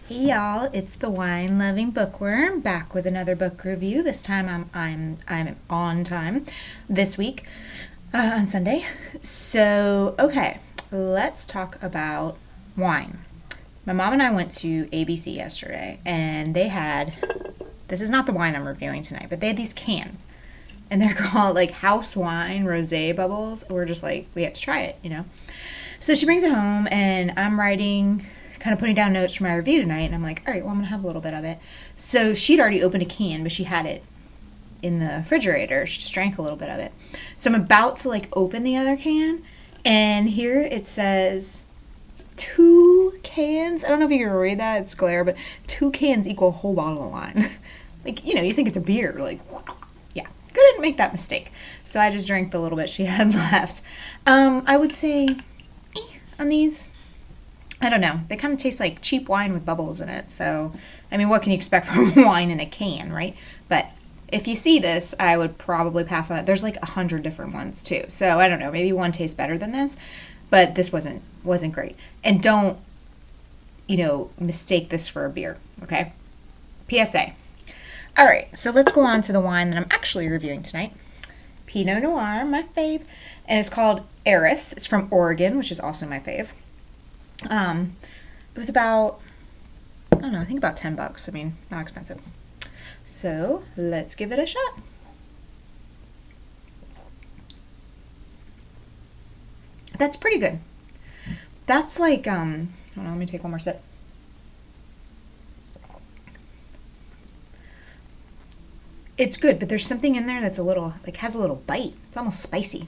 Hey y'all, it's the wine loving bookworm back with another book review. This time I'm on time this week on Sunday. So, okay, let's talk about wine. My mom and I went to ABC yesterday and they had, this is not the wine I'm reviewing tonight, but they had these cans and they're called like house wine rosé bubbles. We're just like, we have to try it. So she brings it home and I'm writing, kind of putting down notes for my review tonight, and I'm like, all right, well, I'm gonna have a little bit of it. So she'd already opened a can, but she had it in the refrigerator. She just drank a little bit of it. So I'm about to like open the other can, and here it says 2 cans. I don't know if you can read that, it's glare, but 2 cans equal a whole bottle of wine. Like, you think it's a beer, like, yeah, couldn't make that mistake. So I just drank the little bit she had left. I would say on these, I don't know. They kind of taste like cheap wine with bubbles in it. So, I mean, what can you expect from wine in a can, right? But if you see this, I would probably pass on it. There's like 100 different ones too. So, I don't know. Maybe one tastes better than this, but this wasn't great. And don't, mistake this for a beer, okay? PSA. All right, so let's go on to the wine that I'm actually reviewing tonight. Pinot Noir, my fave. And it's called Aeris. It's from Oregon, which is also my fave. It was about, I don't know, I think about $10. I mean, not expensive. So let's give it a shot. That's pretty good. That's like, hold on, let me take one more sip. It's good, but there's something in there that's a little, like, has a little bite. It's almost spicy.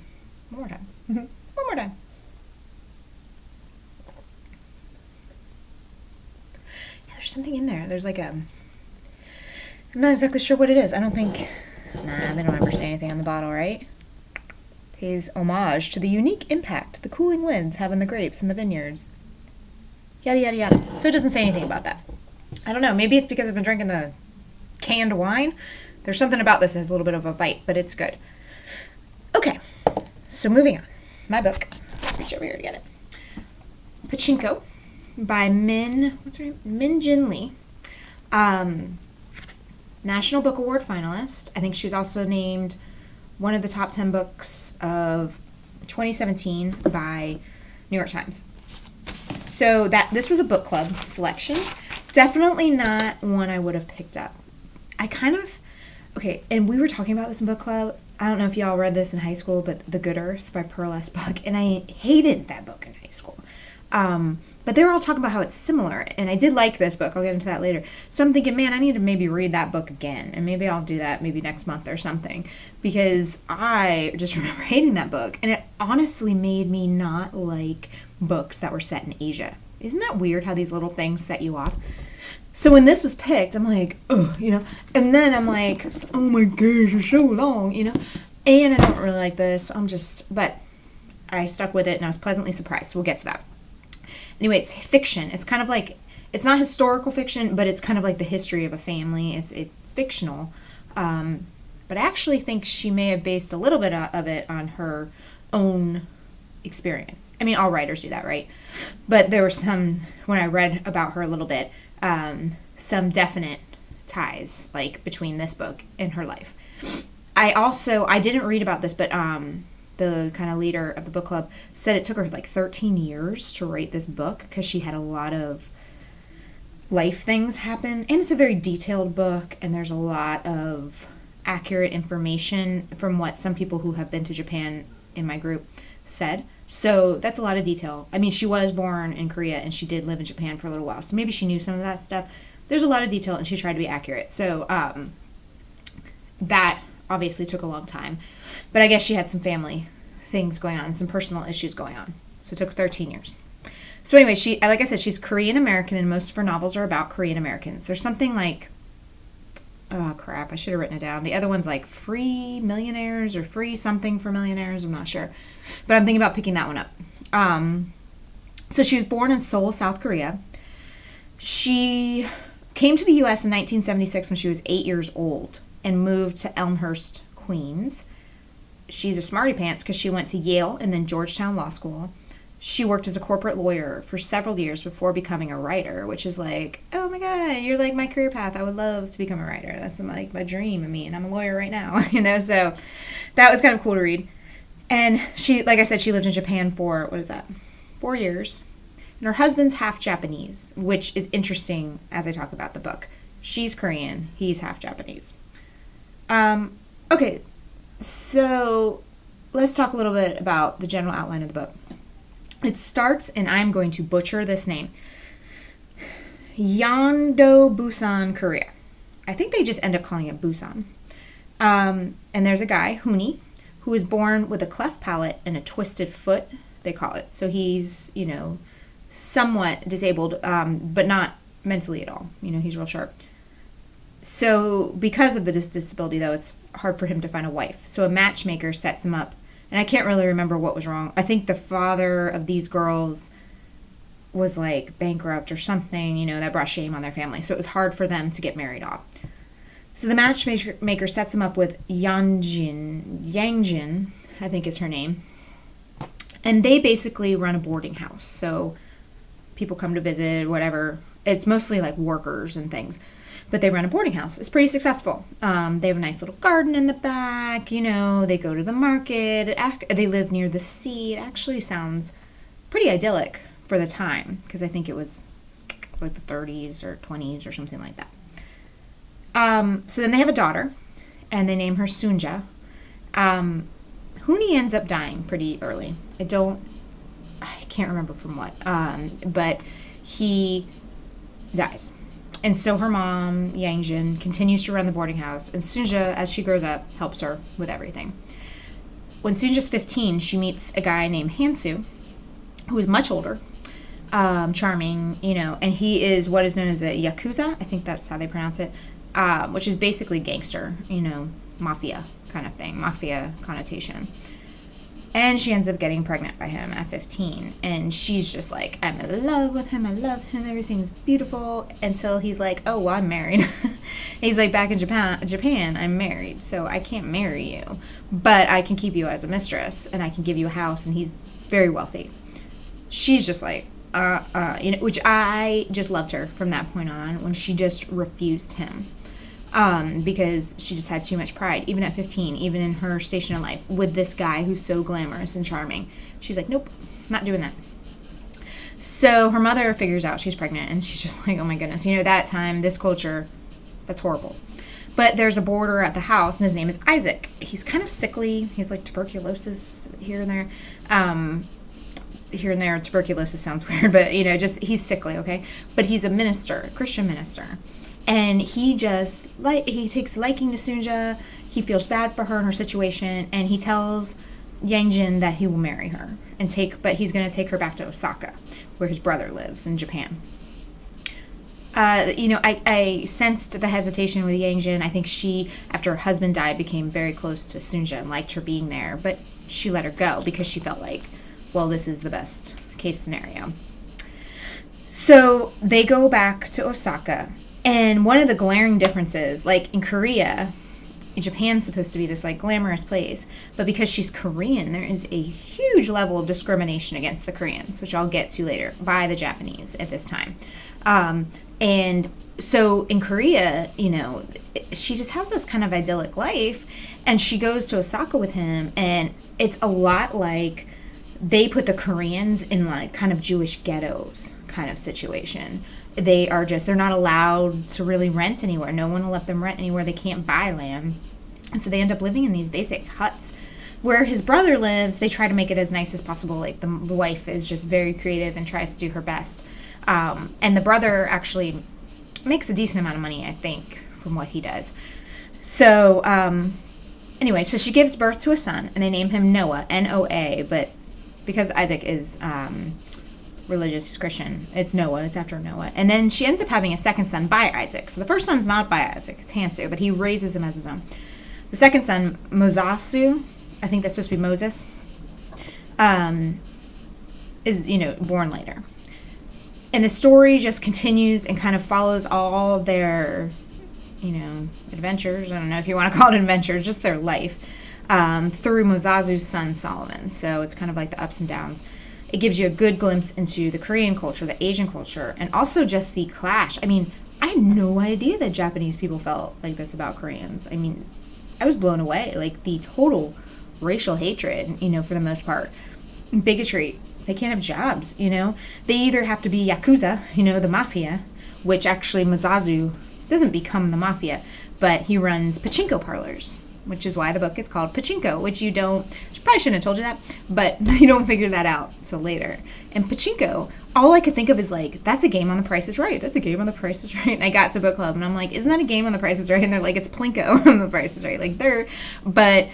One more time. One more time. There's something in there. There's like I'm not exactly sure what it is. I don't think, they don't ever say anything on the bottle, right? Pays homage to the unique impact the cooling winds have on the grapes in the vineyards. Yada, yada, yada. So it doesn't say anything about that. I don't know. Maybe it's because I've been drinking the canned wine. There's something about this that has a little bit of a bite, but it's good. Okay. So moving on. My book. Reach over here to get it. Pachinko by what's her name? Min Jin Lee. National Book Award finalist. I think she was also named one of the top 10 books of 2017 by New York Times. So this was a book club selection. Definitely not one I would have picked up. And we were talking about this in book club. I don't know if y'all read this in high school, but The Good Earth by Pearl S. Buck, and I hated that book in high school. But they were all talking about how it's similar, and I did like this book. I'll get into that later. So I'm thinking, man, I need to maybe read that book again, and maybe I'll do that maybe next month or something, because I just remember hating that book, and it honestly made me not like books that were set in Asia. Isn't that weird how these little things set you off? So when this was picked, I'm like, oh, and then I'm like, oh my gosh, it's so long, and I don't really like this. But I stuck with it, and I was pleasantly surprised. So we'll get to that. Anyway, it's fiction. It's kind of like, it's not historical fiction, but it's kind of like the history of a family. It's fictional. But I actually think she may have based a little bit of it on her own experience. I mean, all writers do that, right? But there were some, when I read about her a little bit, some definite ties, like, between this book and her life. I didn't read about this, but the kind of leader of the book club said it took her like 13 years to write this book because she had a lot of life things happen, and it's a very detailed book, and there's a lot of accurate information from what some people who have been to Japan in my group said. So that's a lot of detail. I mean, she was born in Korea, and she did live in Japan for a little while, so maybe she knew some of that stuff. There's a lot of detail, and she tried to be accurate. So that obviously took a long time. But I guess she had some family things going on, some personal issues going on. So it took 13 years. So anyway, like I said, she's Korean American, and most of her novels are about Korean Americans. There's something like, oh crap, I should have written it down. The other one's like Free Millionaires or Free Something for Millionaires. I'm not sure. But I'm thinking about picking that one up. So she was born in Seoul, South Korea. She came to the U.S. in 1976 when she was 8 years old and moved to Elmhurst, Queens. She's a smarty pants because she went to Yale and then Georgetown Law School. She worked as a corporate lawyer for several years before becoming a writer, which is like, oh my God, you're like my career path. I would love to become a writer. That's like my dream. I mean, I'm a lawyer right now, so that was kind of cool to read. And she, like I said, she lived in Japan for, 4 years. And her husband's half Japanese, which is interesting as I talk about the book. She's Korean. He's half Japanese. Okay, so let's talk a little bit about the general outline of the book. It starts, and I'm going to butcher this name, Yeongdo, Busan, Korea. I think they just end up calling it Busan. And there's a guy, Huni, who is born with a cleft palate and a twisted foot, they call it. So he's, somewhat disabled, but not mentally at all. He's real sharp. So because of this disability, though, it's hard for him to find a wife. So a matchmaker sets him up. And I can't really remember what was wrong. I think the father of these girls was like bankrupt or something, that brought shame on their family. So it was hard for them to get married off. So the matchmaker sets him up with Yangjin, I think is her name. And they basically run a boarding house. So people come to visit, whatever. It's mostly like workers and things. But they run a boarding house. It's pretty successful. They have a nice little garden in the back. They go to the market. They live near the sea. It actually sounds pretty idyllic for the time, because I think it was like the 30s or 20s or something like that. So then they have a daughter, and they name her Sunja. Huni ends up dying pretty early. I can't remember from what, but he dies. And so her mom, Yangjin, continues to run the boarding house, and Sunja, as she grows up, helps her with everything. When Sunja's 15, she meets a guy named Hansu, who is much older, charming, and he is what is known as a Yakuza, I think that's how they pronounce it, which is basically gangster, mafia kind of thing, mafia connotation. And she ends up getting pregnant by him at 15. And she's just like, I'm in love with him. I love him. Everything's beautiful. Until he's like, oh, well, I'm married. He's like, back in Japan, I'm married. So I can't marry you. But I can keep you as a mistress. And I can give you a house. And he's very wealthy. She's just like, which I just loved her from that point on, when she just refused him. Because she just had too much pride, even at 15, even in her station in life, with this guy who's so glamorous and charming. She's like, nope, not doing that. So her mother figures out she's pregnant, and she's just like, oh my goodness. That time, this culture, that's horrible. But there's a boarder at the house, and his name is Isaac. He's kind of sickly. He's like tuberculosis here and there. Here and there, tuberculosis sounds weird, but, just he's sickly, okay? But he's a minister, a Christian minister. And he takes liking to Sunja. He feels bad for her and her situation, and he tells Yangjin that he will marry her but he's going to take her back to Osaka, where his brother lives in Japan. I sensed the hesitation with Yangjin. I think she, after her husband died, became very close to Sunja and liked her being there, but she let her go because she felt like, well, this is the best case scenario. So they go back to Osaka. And one of the glaring differences, like in Korea, Japan's supposed to be this like glamorous place, but because she's Korean, there is a huge level of discrimination against the Koreans, which I'll get to later, by the Japanese at this time. And so in Korea, she just has this kind of idyllic life, and she goes to Osaka with him, and it's a lot like they put the Koreans in like kind of Jewish ghettos kind of situation. They're not allowed to really rent anywhere. No one will let them rent anywhere. They can't buy land. And so they end up living in these basic huts. Where his brother lives, they try to make it as nice as possible. Like the wife is just very creative and tries to do her best. And the brother actually makes a decent amount of money, I think, from what he does. So anyway, so she gives birth to a son, and they name him Noah, N-O-A. But because Isaac is religious, he's Christian, it's Noah, it's after Noah. And then she ends up having a second son by Isaac. So the first son's not by Isaac, it's Hansu, but he raises him as his own. The second son, Mosasu, I think that's supposed to be Moses, is, born later. And the story just continues and kind of follows all of their, adventures. I don't know if you want to call it adventures, just their life, through Mosasu's son, Solomon. So it's kind of like the ups and downs. It gives you a good glimpse into the Korean culture, the Asian culture, and also just the clash. I mean, I had no idea that Japanese people felt like this about Koreans. I mean, I was blown away. Like, the total racial hatred, for the most part. Bigotry. They can't have jobs, They either have to be Yakuza, the mafia, which actually Mazazu doesn't become the mafia, but he runs pachinko parlors, which is why the book is called Pachinko, which probably shouldn't have told you that, but you don't figure that out till later. And Pachinko, all I could think of is like, that's a game on The Price is Right. That's a game on The Price is Right. And I got to book club and I'm like, isn't that a game on The Price is Right? And they're like, it's Plinko on The Price is Right. But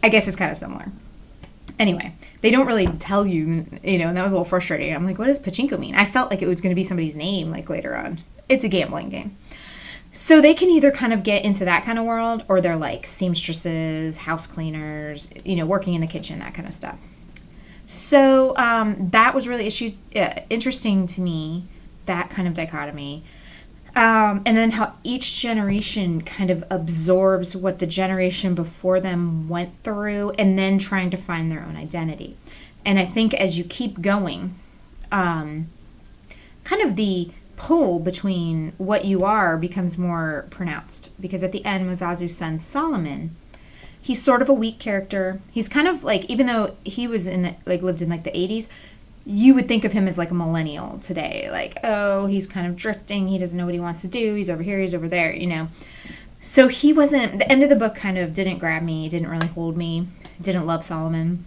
I guess it's kind of similar. Anyway, they don't really tell you, and that was a little frustrating. I'm like, what does Pachinko mean? I felt like it was going to be somebody's name, like, later on. It's a gambling game. So they can either kind of get into that kind of world, or they're like seamstresses, house cleaners, working in the kitchen, that kind of stuff. So that was really interesting to me, that kind of dichotomy. And then how each generation kind of absorbs what the generation before them went through, and then trying to find their own identity. And I think as you keep going, kind of the pull between what you are becomes more pronounced. Because at the end, Mazazu's son Solomon, he's sort of a weak character. He's kind of like, even though he was lived in like the 80s, you would think of him as like a millennial today. Like, oh, he's kind of drifting. He doesn't know what he wants to do. He's over here. He's over there, So he wasn't, the end of the book kind of didn't grab me, didn't really hold me, didn't love Solomon.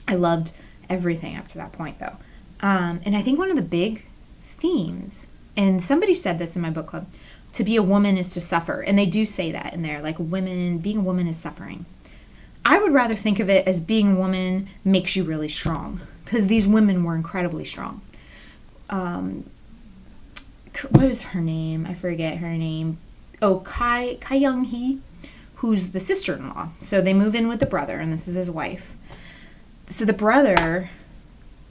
I loved everything up to that point, though. And I think one of the big themes, and somebody said this in my book club, to be a woman is to suffer. And they do say that in there, like, being a woman is suffering. I would rather think of it as being a woman makes you really strong. Because these women were incredibly strong. What is her name? I forget her name. Oh, Kai Young-hee, who's the sister-in-law. So they move in with the brother, and this is his wife. So the brother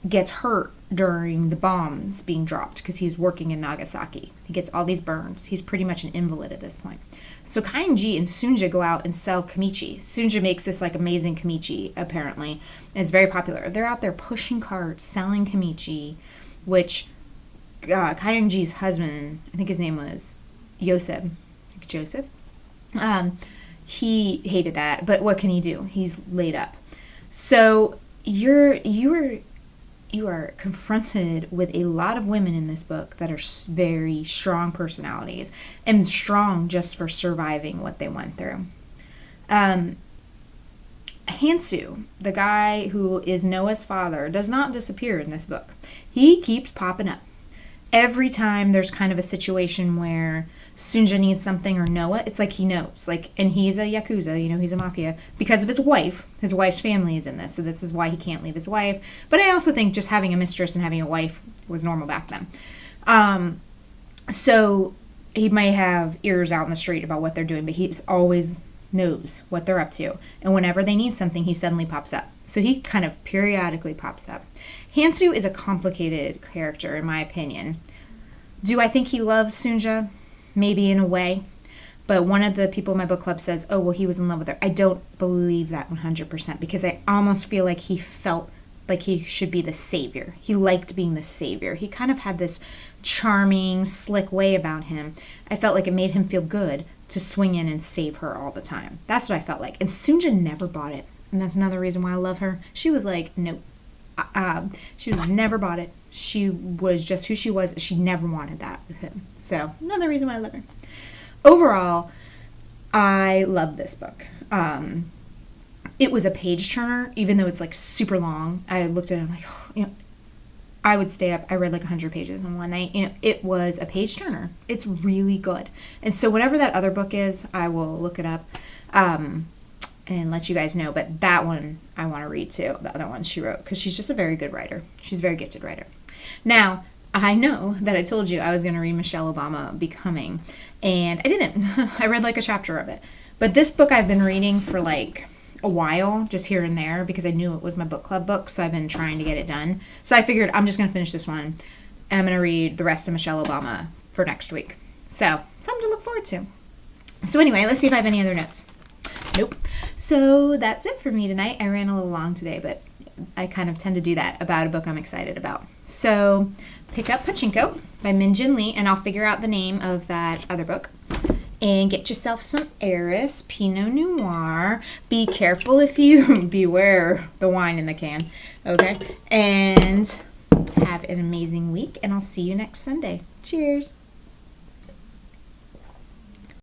gets hurt during the bombs being dropped because he's working in Nagasaki. He gets all these burns. He's pretty much an invalid at this point. So Kainji and Sunja go out and sell kimchi. Sunja makes this like amazing kimchi, apparently. And it's very popular. They're out there pushing carts, selling kimchi, which Kainji's husband, I think his name was Joseph. He hated that, but what can he do? He's laid up. So you are confronted with a lot of women in this book that are very strong personalities and strong just for surviving what they went through. Hansu, the guy who is Noah's father, does not disappear in this book. He keeps popping up. Every time there's kind of a situation where Sunja needs something or Noah, it's like he knows. And he's a Yakuza, he's a mafia. Because of his wife. His wife's family is in this, so this is why he can't leave his wife. But I also think just having a mistress and having a wife was normal back then. So he may have ears out in the street about what they're doing, but he always knows what they're up to. And whenever they need something, he suddenly pops up. So he kind of periodically pops up. Hansu is a complicated character, in my opinion. Do I think he loves Sunja? Maybe in a way. But one of the people in my book club says, oh, well, he was in love with her. I don't believe that 100% because I almost feel like he felt like he should be the savior. He liked being the savior. He kind of had this charming, slick way about him. I felt like it made him feel good to swing in and save her all the time. That's what I felt like. And Sunja never bought it. And that's another reason why I love her. She was like, nope. She was never bought it. She was just who she was. She never wanted that with him. So another reason why I love her. Overall, I love this book. It was a page turner, even though it's like super long. I looked at it, I'm like, I would stay up. I read like 100 pages in one night. It was a page turner. It's really good. And so whatever that other book is, I will look it up. And let you guys know, but that one I want to read too, the other one she wrote, because she's just a very good writer. She's a very gifted writer. Now, I know that I told you I was going to read Michelle Obama Becoming, and I didn't. I read like a chapter of it. But this book I've been reading for like a while, just here and there, because I knew it was my book club book, so I've been trying to get it done. So I figured I'm just going to finish this one, and I'm going to read the rest of Michelle Obama for next week. So, something to look forward to. So anyway, let's see if I have any other notes. Nope. So that's it for me tonight. I ran a little long today, but I kind of tend to do that about a book I'm excited about. So pick up Pachinko by Min Jin Lee, and I'll figure out the name of that other book. And get yourself some Aeris Pinot Noir. Be careful if you beware the wine in the can. Okay? And have an amazing week, and I'll see you next Sunday. Cheers.